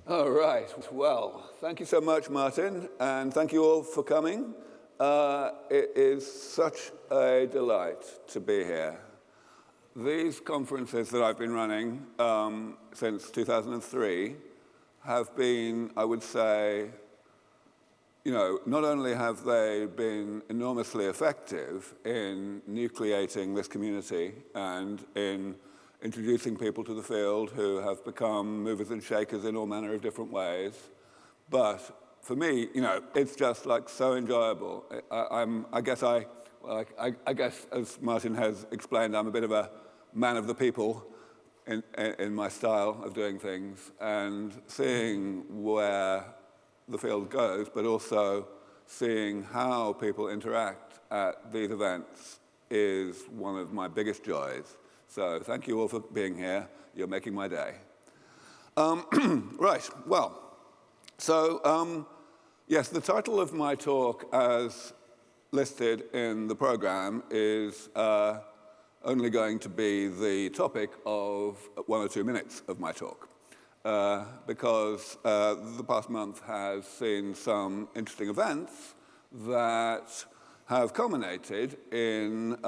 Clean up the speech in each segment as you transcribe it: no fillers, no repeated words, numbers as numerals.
All right. Well, thank you so much, Martin, and thank you all for coming. It is such a delight to be here. These conferences that I've been running since 2003 have been, I would say, not only have they been enormously effective in nucleating this community and in introducing people to the field who have become movers and shakers in all manner of different ways. But for me, it's just like so enjoyable. I guess, as Martin has explained, I'm a bit of a man of the people in my style of doing things, and seeing where the field goes, but also seeing how people interact at these events is one of my biggest joys. So thank you all for being here. You're making my day. Right, well, so yes, the title of my talk as listed in the program is only going to be the topic of 1 or 2 minutes of my talk, because the past month has seen some interesting events that have culminated in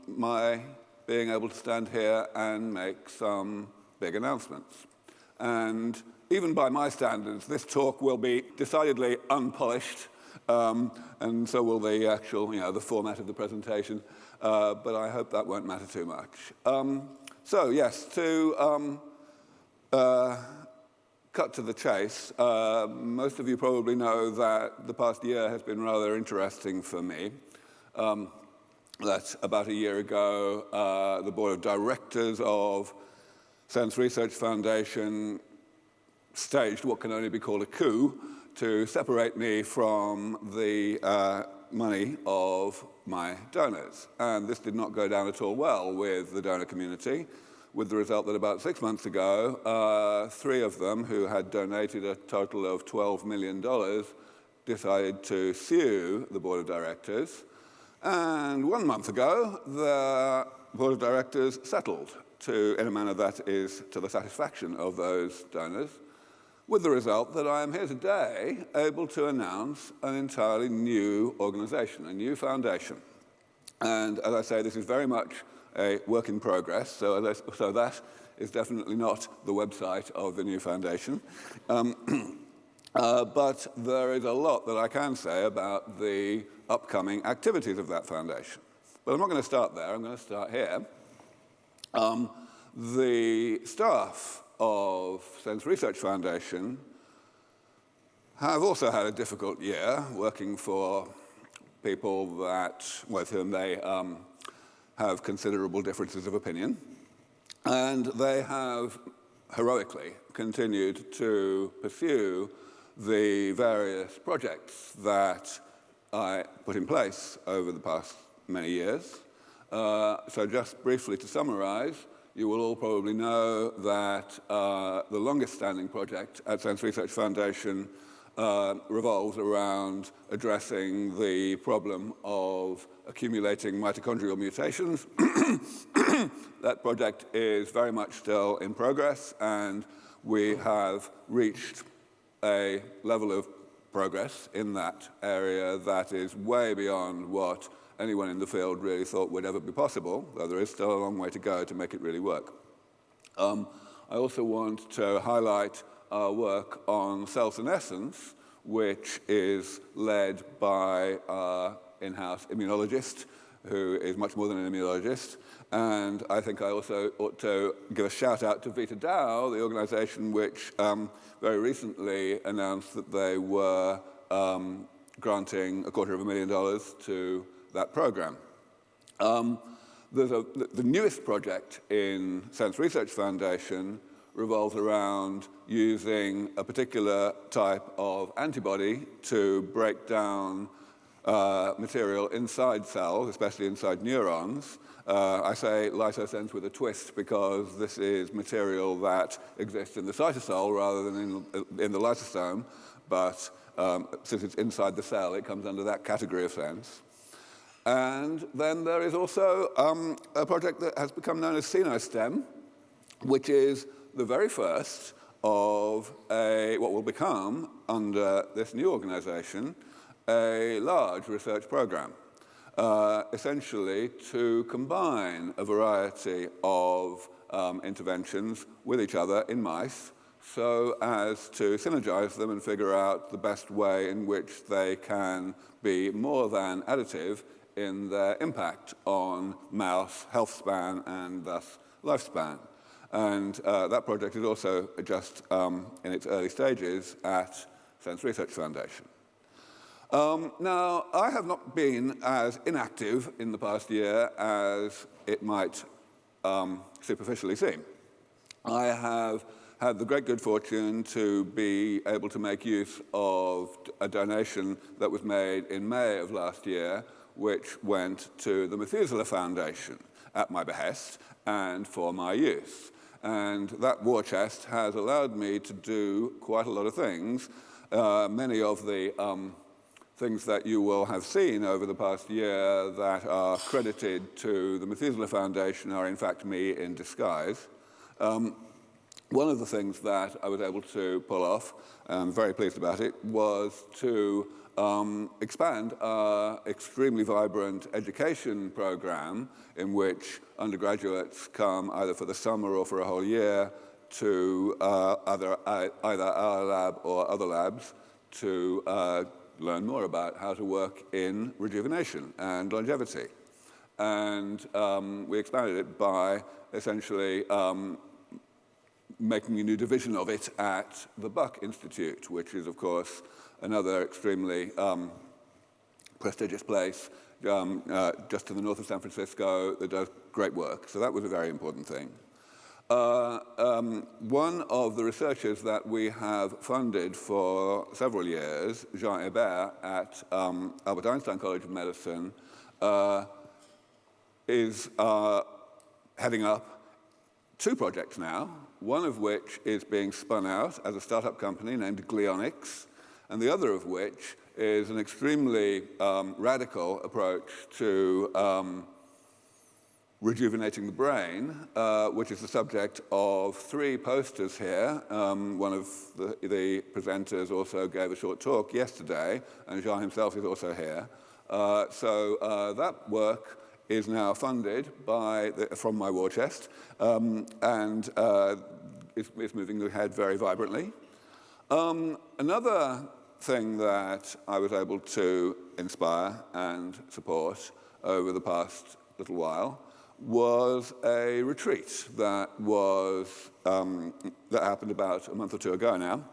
my being able to stand here and make some big announcements. And even by my standards, this talk will be decidedly unpolished, and so will the actual, the format of the presentation, but I hope that won't matter too much. So yes, to cut to the chase, most of you probably know that the past year has been rather interesting for me. That about a year ago, the board of directors of SENS Research Foundation staged what can only be called a coup to separate me from the money of my donors. And this did not go down at all well with the donor community, with the result that about 6 months ago, 3 of them, who had donated a total of $12 million, decided to sue the board of directors. And 1 month ago, the board of directors settled in a manner that is to the satisfaction of those donors, with the result that I am here today able to announce an entirely new organization, a new foundation. And as I say, this is very much a work in progress, so that is definitely not the website of the new foundation. But there is a lot that I can say about the upcoming activities of that foundation. But I'm not going to start there, I'm going to start here. The staff of SENS Research Foundation have also had a difficult year working for people with whom they have considerable differences of opinion. And they have heroically continued to pursue the various projects that I put in place over the past many years. So just briefly to summarize, you will all probably know that the longest standing project at SENS Research Foundation revolves around addressing the problem of accumulating mitochondrial mutations. That project is very much still in progress, and we have reached a level of progress in that area that is way beyond what anyone in the field really thought would ever be possible, though there is still a long way to go to make it really work. I also want to highlight our work on cell senescence, which is led by our in-house immunologist, who is much more than an immunologist. And I think I also ought to give a shout out to Vita Dow, the organization which very recently announced that they were granting $250,000 to that program. The newest project in SENS Research Foundation revolves around using a particular type of antibody to break down material inside cells, especially inside neurons. I say lysosomes with a twist because this is material that exists in the cytosol rather than in the lysosome, but since it's inside the cell, it comes under that category of sense. And then there is also a project that has become known as SENS, which is the very first of what will become, under this new organization, a large research program, essentially to combine a variety of interventions with each other in mice so as to synergize them and figure out the best way in which they can be more than additive in their impact on mouse health span and thus lifespan. And that project is also just in its early stages at SENS Research Foundation. Now, I have not been as inactive in the past year as it might superficially seem. I have had the great good fortune to be able to make use of a donation that was made in May of last year, which went to the Methuselah Foundation at my behest and for my use. And that war chest has allowed me to do quite a lot of things. Many of the things that you will have seen over the past year that are credited to the Methuselah Foundation are in fact me in disguise. One of the things that I was able to pull off, and I'm very pleased about it, was to expand our extremely vibrant education program in which undergraduates come either for the summer or for a whole year to either our lab or other labs to learn more about how to work in rejuvenation and longevity. And we expanded it by essentially making a new division of it at the Buck Institute, which is, of course, another extremely prestigious place just to the north of San Francisco that does great work. So that was a very important thing. One of the researchers that we have funded for several years, Jean Hébert at Albert Einstein College of Medicine, is heading up two projects now, one of which is being spun out as a startup company named Glionics, and the other of which is an extremely radical approach to rejuvenating the brain, which is the subject of three posters here. One of the presenters also gave a short talk yesterday, and Jean himself is also here. So that work is now funded from my war chest, and is moving ahead very vibrantly. Another thing that I was able to inspire and support over the past little while was a retreat that happened about a month or two ago now,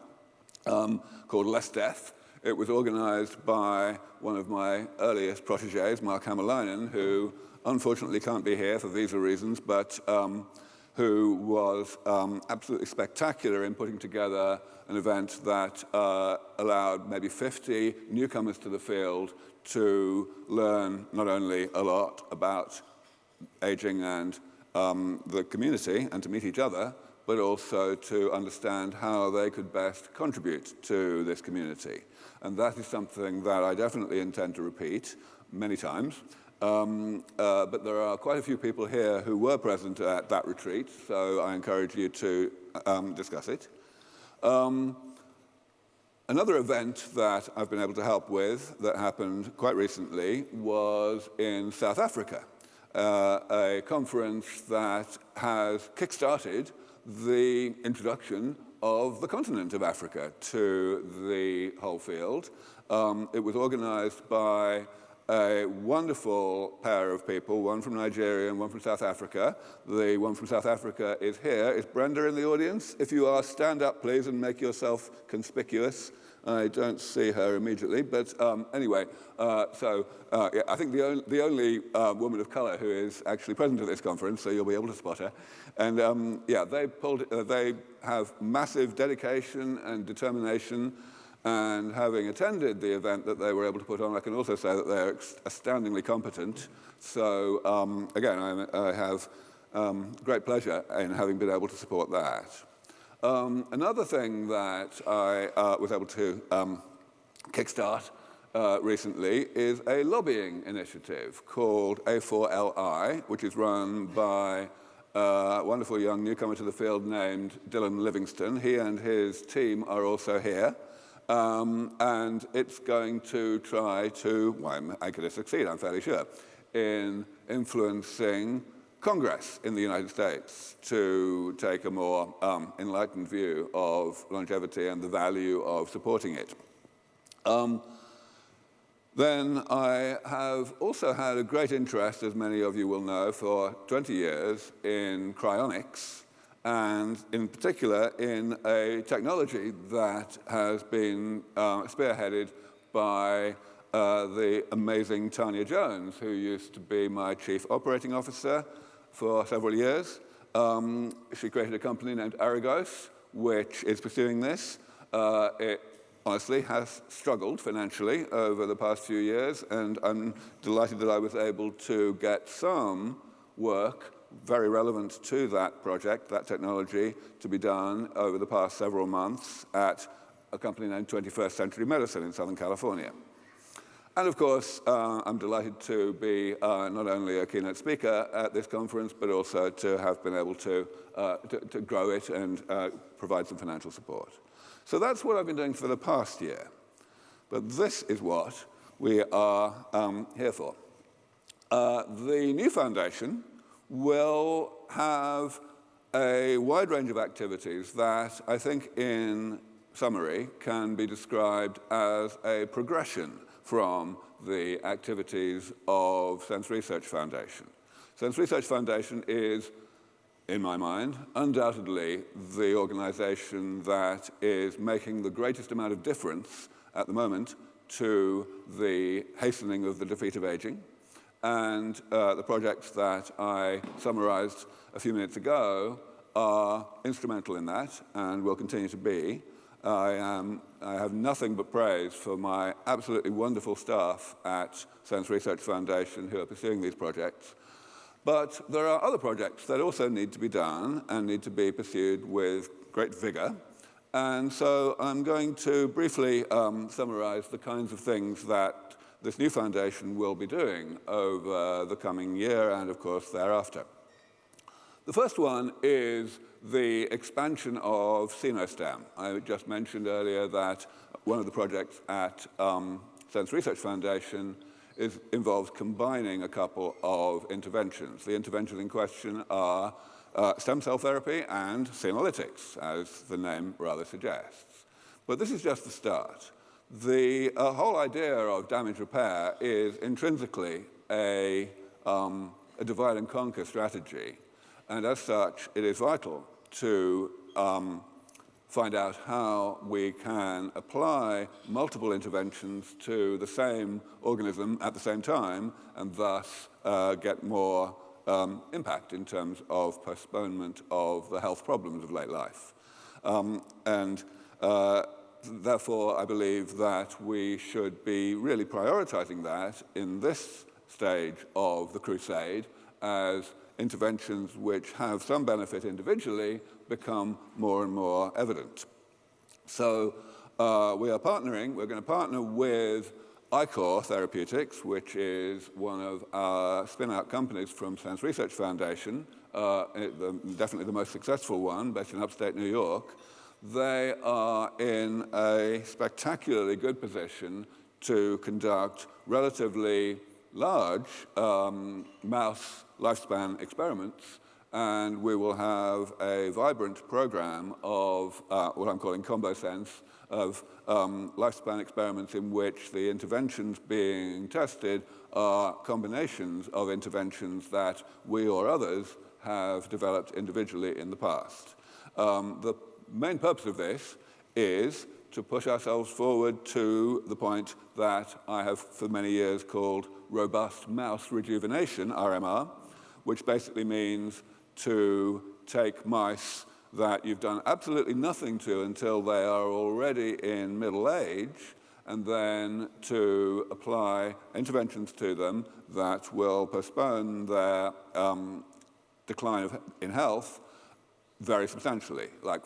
called Less Death. It was organized by one of my earliest protégés, Mark Hammerleinen, who unfortunately can't be here for visa reasons, but who was absolutely spectacular in putting together an event that allowed maybe 50 newcomers to the field to learn not only a lot about aging and the community and to meet each other, but also to understand how they could best contribute to this community. And that is something that I definitely intend to repeat many times. But there are quite a few people here who were present at that retreat, so I encourage you to discuss it. Another event that I've been able to help with that happened quite recently was in South Africa, a conference that has kick-started the introduction of the continent of Africa to the whole field. It was organized by a wonderful pair of people, one from Nigeria and one from South Africa. The one from South Africa is here. Is Brenda in the audience? If you are, stand up, please, and make yourself conspicuous. I don't see her immediately, but anyway, yeah, I think the only woman of color who is actually present at this conference, so you'll be able to spot her. And yeah, they have massive dedication and determination, and having attended the event that they were able to put on, I can also say that they're astoundingly competent. So again, I have great pleasure in having been able to support that. Another thing that I was able to kickstart recently is a lobbying initiative called A4LI, which is run by a wonderful young newcomer to the field named Dylan Livingston. He and his team are also here. And it's going to try to, well, I'm going to succeed, I'm fairly sure, in influencing Congress in the United States to take a more enlightened view of longevity and the value of supporting it. Then I have also had a great interest, as many of you will know, for 20 years in cryonics, and in particular in a technology that has been spearheaded by the amazing Tanya Jones, who used to be my chief operating officer for several years. She created a company named Aragos, which is pursuing this. It honestly has struggled financially over the past few years, and I'm delighted that I was able to get some work very relevant to that project, that technology, to be done over the past several months at a company named 21st Century Medicine in Southern California. And of course, I'm delighted to be not only a keynote speaker at this conference, but also to have been able to grow it and provide some financial support. So that's what I've been doing for the past year. But this is what we are here for. The new foundation will have a wide range of activities that I think in summary can be described as a progression from the activities of SENS Research Foundation. SENS Research Foundation is, in my mind, undoubtedly the organization that is making the greatest amount of difference at the moment to the hastening of the defeat of aging. And the projects that I summarized a few minutes ago are instrumental in that and will continue to be. I have nothing but praise for my absolutely wonderful staff at SENS Research Foundation who are pursuing these projects. But there are other projects that also need to be done and need to be pursued with great vigor. And so I'm going to briefly summarize the kinds of things that this new foundation will be doing over the coming year and, of course, thereafter. The first one is the expansion of SENOSTEM. I just mentioned earlier that one of the projects at SENS Research Foundation involves combining a couple of interventions. The interventions in question are stem cell therapy and senolytics, as the name rather suggests. But this is just the start. The whole idea of damage repair is intrinsically a divide and conquer strategy. And as such, it is vital to find out how we can apply multiple interventions to the same organism at the same time and thus get more impact in terms of postponement of the health problems of late life. Therefore, I believe that we should be really prioritizing that in this stage of the crusade as interventions which have some benefit individually become more and more evident. So we're going to partner with iCore Therapeutics, which is one of our spin-out companies from SENS Research Foundation, definitely the most successful one, based in upstate New York. They are in a spectacularly good position to conduct relatively large mouse lifespan experiments, and we will have a vibrant program of what I'm calling combo sense, of lifespan experiments in which the interventions being tested are combinations of interventions that we or others have developed individually in the past. The main purpose of this is to push ourselves forward to the point that I have for many years called robust mouse rejuvenation, RMR, which basically means to take mice that you've done absolutely nothing to until they are already in middle age, and then to apply interventions to them that will postpone their decline in health very substantially, like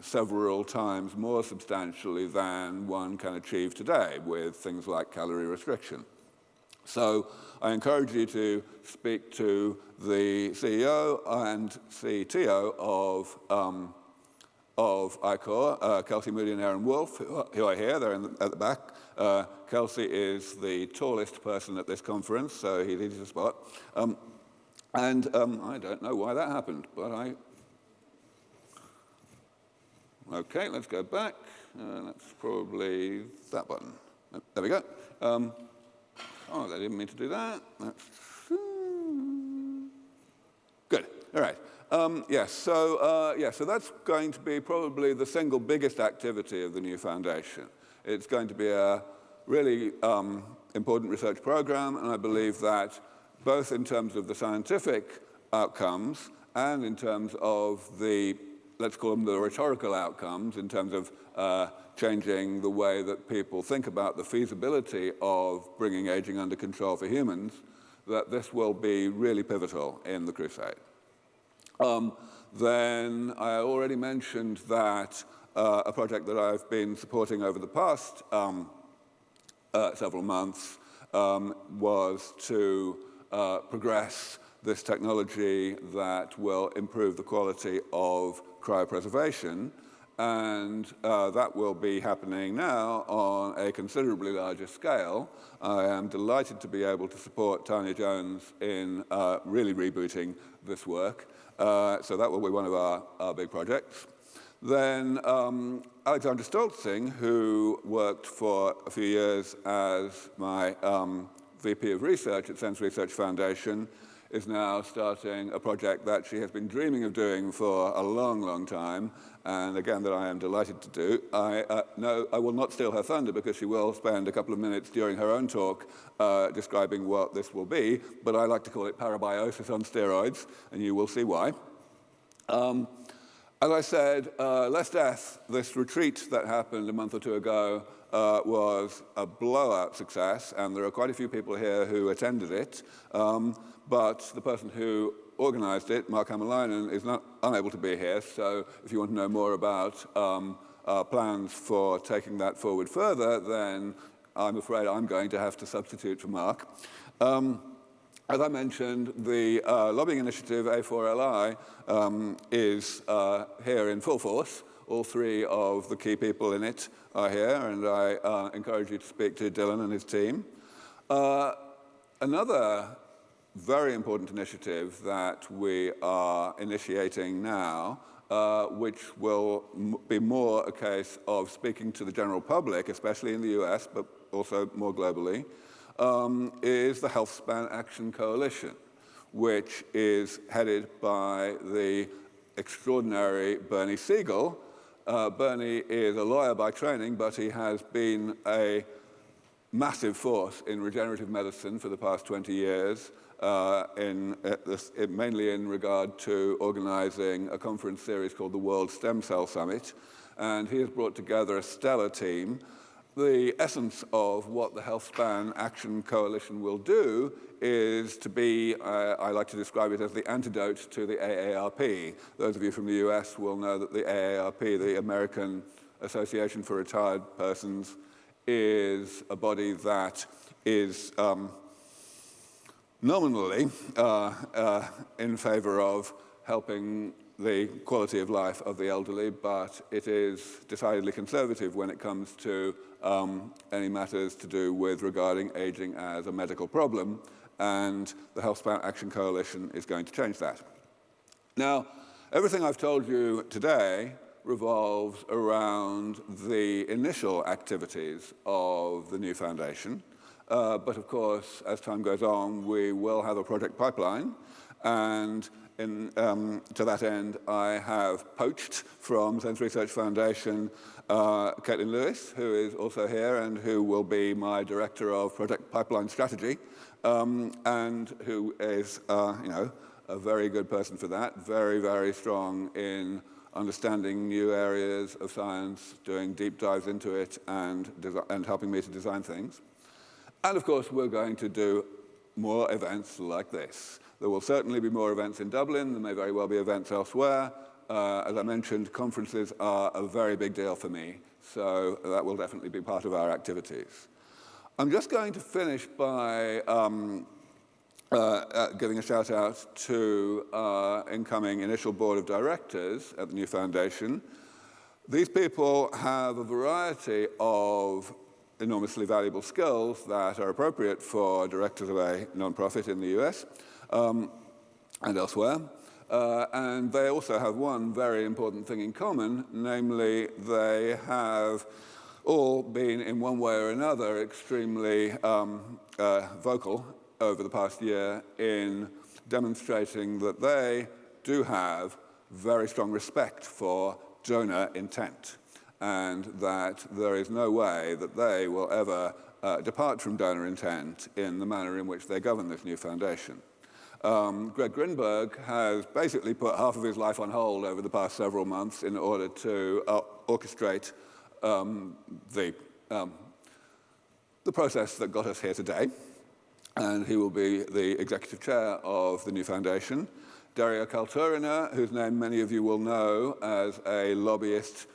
several times more substantially than one can achieve today with things like calorie restriction. So I encourage you to speak to the CEO and CTO of ICOR, Kelsey Moody and Aaron Wolf, who are here. They're at the back. Kelsey is the tallest person at this conference, so he's easy to spot. I don't know why that happened, but Okay, let's go back. That's probably that button. There we go. I didn't mean to do that. Good. All right. So that's going to be probably the single biggest activity of the new foundation. It's going to be a really important research program, and I believe that both in terms of the scientific outcomes and in terms of the, let's call them the rhetorical outcomes, in terms of changing the way that people think about the feasibility of bringing aging under control for humans, that this will be really pivotal in the crusade. Then I already mentioned that a project that I've been supporting over the past several months was to progress this technology that will improve the quality of cryopreservation, and that will be happening now on a considerably larger scale. I am delighted to be able to support Tanya Jones in really rebooting this work. So that will be one of our big projects. Then Alexander Stoltzing, who worked for a few years as my VP of Research at SENS Research Foundation, is now starting a project that she has been dreaming of doing for a long, long time, and again, that I am delighted to do. No, I will not steal her thunder because she will spend a couple of minutes during her own talk describing what this will be, but I like to call it parabiosis on steroids, and you will see why. As I said, Less Death, this retreat that happened a month or two ago, was a blowout success, and there are quite a few people here who attended it. But the person who organized it, Mark Hammerleinen, is unable to be here. So if you want to know more about our plans for taking that forward further, then I'm afraid I'm going to have to substitute for Mark. As I mentioned, the lobbying initiative A4LI is here in full force. All three of the key people in it are here, and I encourage you to speak to Dylan and his team. Another very important initiative that we are initiating now, which will be more a case of speaking to the general public, especially in the US, but also more globally, is the Health Span Action Coalition, which is headed by the extraordinary Bernie Siegel. Bernie is a lawyer by training, but he has been a massive force in regenerative medicine for the past 20 years, mainly in regard to organizing a conference series called the World Stem Cell Summit. And he has brought together a stellar team. The essence of what the Health Span Action Coalition will do is to be, I like to describe it as the antidote to the AARP. Those of you from the US will know that the AARP, the American Association for Retired Persons, is a body that is nominally in favor of helping the quality of life of the elderly, but it is decidedly conservative when it comes to any matters to do with regarding aging as a medical problem, and the Health Span Action Coalition is going to change that. Now, everything I've told you today revolves around the initial activities of the new foundation, but of course, as time goes on, we will have a project pipeline, and to that end, I have poached from SENS Research Foundation Caitlin Lewis, who is also here and who will be my Director of Project Pipeline Strategy, and who is a very good person for that, very, very strong in understanding new areas of science, doing deep dives into it, and helping me to design things. And of course, we're going to do more events like this. There will certainly be more events in Dublin. There may very well be events elsewhere. As I mentioned, conferences are a very big deal for me, so that will definitely be part of our activities. I'm just going to finish by giving a shout out to our incoming initial board of directors at the new foundation. These people have a variety of enormously valuable skills that are appropriate for directors of a nonprofit in the US and elsewhere. And they also have one very important thing in common, namely they have all been, in one way or another, extremely vocal over the past year in demonstrating that they do have very strong respect for donor intent, and that there is no way that they will ever depart from donor intent in the manner in which they govern this new foundation. Greg Grinberg has basically put half of his life on hold over the past several months in order to orchestrate the process that got us here today, and he will be the executive chair of the new foundation. Daria Kalturina, whose name many of you will know as a lobbyist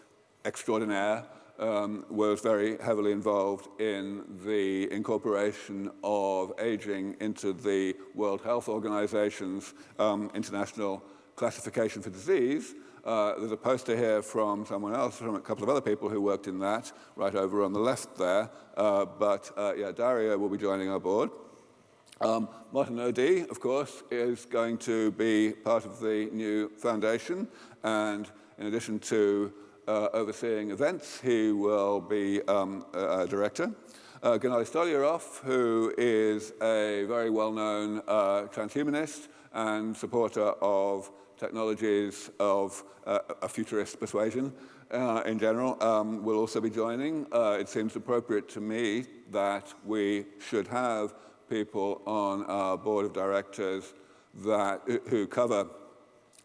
extraordinaire, was very heavily involved in the incorporation of aging into the World Health Organization's international classification for disease. There's a poster here from someone else, from a couple of other people who worked in that, right over on the left there. Yeah, Daria will be joining our board. Martin O'D, of course, is going to be part of the new foundation, and in addition to overseeing events, he will be a director. Gennady Stolyarov, who is a very well-known transhumanist and supporter of technologies of a futurist persuasion in general, will also be joining. It seems appropriate to me that we should have people on our board of directors who cover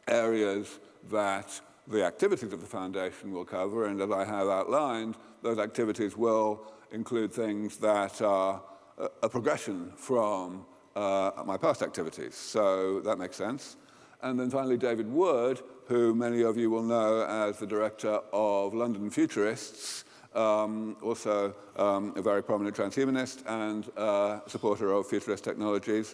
areas that the activities of the foundation will cover, and as I have outlined, those activities will include things that are a progression from my past activities. So that makes sense. And then finally, David Wood, who many of you will know as the director of London Futurists, also a very prominent transhumanist and supporter of futurist technologies.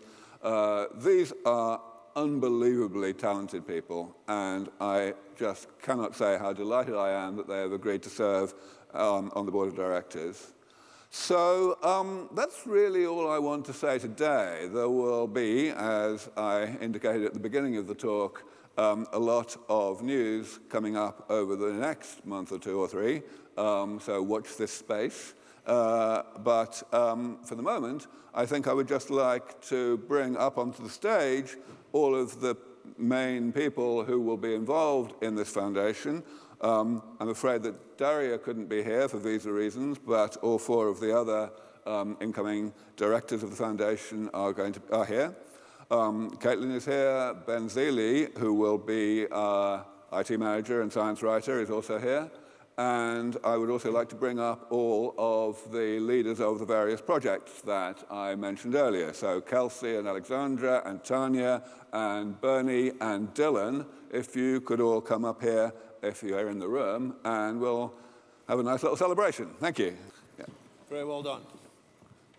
These are unbelievably talented people, and I just cannot say how delighted I am that they have agreed to serve on the board of directors. So that's really all I want to say today. There will be, as I indicated at the beginning of the talk, a lot of news coming up over the next month or two or three, so watch this space. But for the moment, I think I would just like to bring up onto the stage all of the main people who will be involved in this foundation. I'm afraid that Daria couldn't be here for visa reasons, but all four of the other incoming directors of the foundation are here. Caitlin is here. Ben Zealy, who will be our IT manager and science writer, is also here. And I would also like to bring up all of the leaders of the various projects that I mentioned earlier. So Kelsey and Alexandra and Tanya and Bernie and Dylan, if you could all come up here if you're in the room, and we'll have a nice little celebration. Thank you. Yeah. Very well done.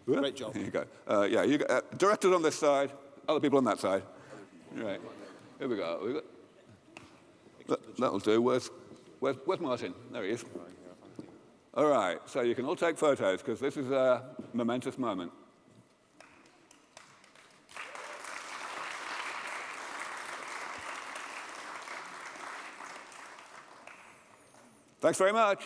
Good? Great job. Here you go. Yeah, you directors on this side, other people on that side. Right. Here we go. That'll do. Where's Martin? There he is. All right, so you can all take photos because this is a momentous moment. Thanks very much.